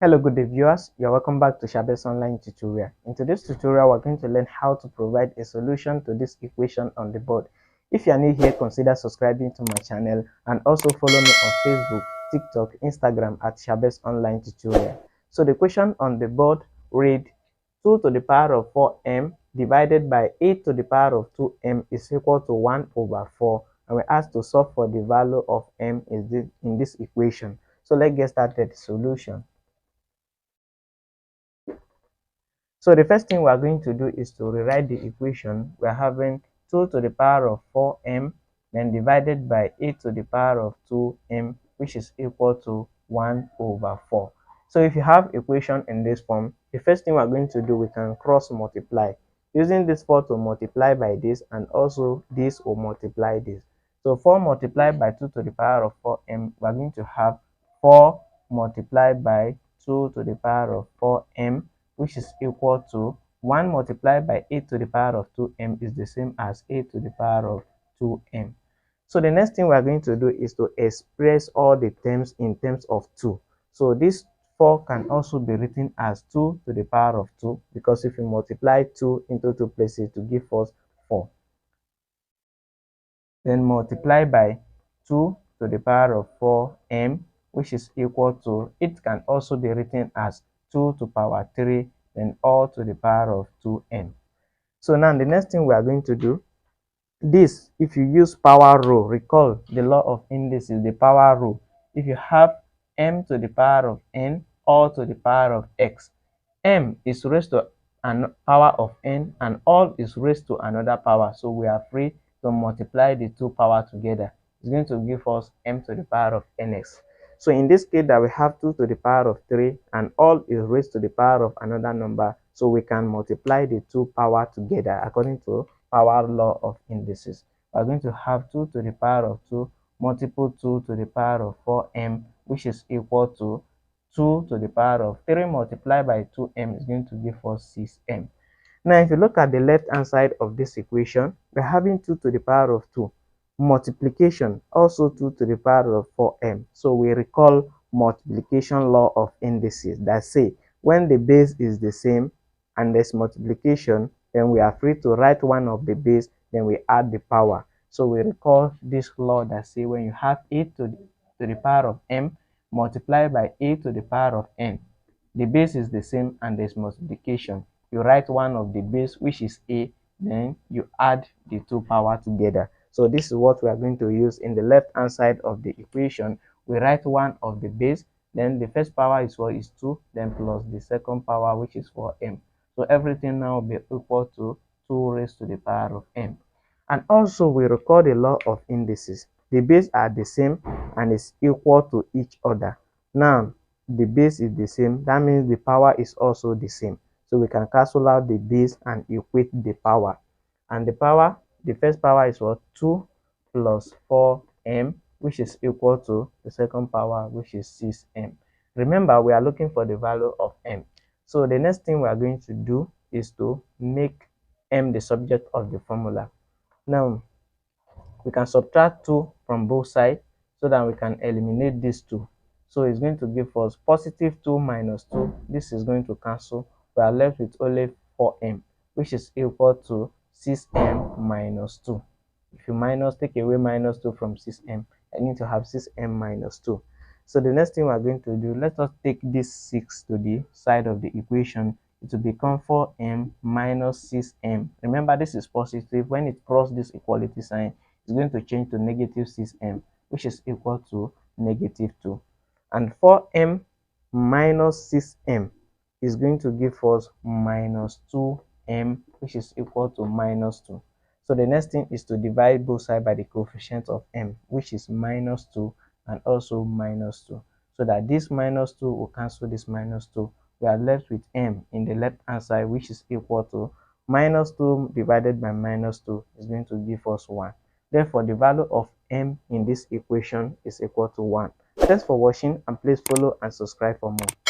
Hello, good day viewers. You're welcome back to Shabest online tutorial. In today's tutorial, we're going to learn how to provide a solution to this equation on the board. If you are new here, consider subscribing to my channel and also follow me on Facebook, TikTok, Instagram at Shabest online tutorial. So the question on the board read 2 to the power of 4m divided by 8 to the power of 2m is equal to 1 over 4, and we're asked to solve for the value of m in this equation. So let's get started. Solution. So the first thing we are going to do is to rewrite the equation. We are having 2 to the power of 4m then divided by 8 to the power of 2m, which is equal to 1 over 4. So if you have equation in this form, the first thing we are going to do, we can cross multiply. Using this 4 to multiply by this, and also this will multiply this. So 4 multiplied by 2 to the power of 4m, we are going to have 4 multiplied by 2 to the power of 4m, which is equal to 1 multiplied by 8 to the power of 2m is the same as 8 to the power of 2m. So the next thing we are going to do is to express all the terms in terms of 2. So this 4 can also be written as 2 to the power of 2, because if we multiply 2 into 2 places to give us 4. Then multiply by 2 to the power of 4m, which is equal to, it can also be written as 2 to power 3, then all to the power of 2m. So now the next thing we are going to do, this, if you use power rule, recall the law of indices, the power rule. If you have m to the power of n, all to the power of x, m is raised to an power of n and all is raised to another power. So we are free to multiply the two power together. It's going to give us m to the power of nx. So in this case that we have 2 to the power of 3 and all is raised to the power of another number, so we can multiply the two power together according to power law of indices. We are going to have 2 to the power of 2 multiple 2 to the power of 4m, which is equal to 2 to the power of 3 multiplied by 2m is going to give us 6m. Now, if you look at the left hand side of this equation, we're having 2 to the power of 2. Multiplication, also 2 to the power of 4m. So we recall multiplication law of indices that say when the base is the same and there's multiplication, then we are free to write one of the base, then we add the power. So we recall this law that say when you have 8 to the power of m multiplied by 8 to the power of n, the base is the same and there's multiplication. You write one of the base, which is a, then you add the two power together. So this is what we are going to use in the left hand side of the equation. We write one of the base, then the first power is what is 2, then plus the second power, which is 4m. So everything now will be equal to 2 raised to the power of m. And also we record the law of indices. The base are the same and is equal to each other. Now the base is the same, that means the power is also the same. So we can cancel out the base and equate the power. And the power, the first power is what? 2 plus 4m, which is equal to the second power, which is 6m. Remember, we are looking for the value of m. So the next thing we are going to do is to make m the subject of the formula. Now, we can subtract 2 from both sides so that we can eliminate these 2. So it's going to give us positive 2 minus 2. This is going to cancel. We are left with only 4m, which is equal to 6m minus 2. If you take away minus 2 from 6m, I need to have 6m minus 2. So the next thing we are going to do, let us take this 6 to the side of the equation. It will become 4m minus 6m. Remember, this is positive. When it crosses this equality sign, it's going to change to negative 6m, which is equal to negative 2. And 4m minus 6m is going to give us minus 2m, which is equal to minus 2. So the next thing is to divide both sides by the coefficient of m, which is minus 2 and also minus 2. So that this minus 2 will cancel this minus 2. We are left with m in the left hand side, which is equal to minus 2 divided by minus 2 is going to give us 1. Therefore, the value of m in this equation is equal to 1. Thanks for watching, and please follow and subscribe for more. Thanks.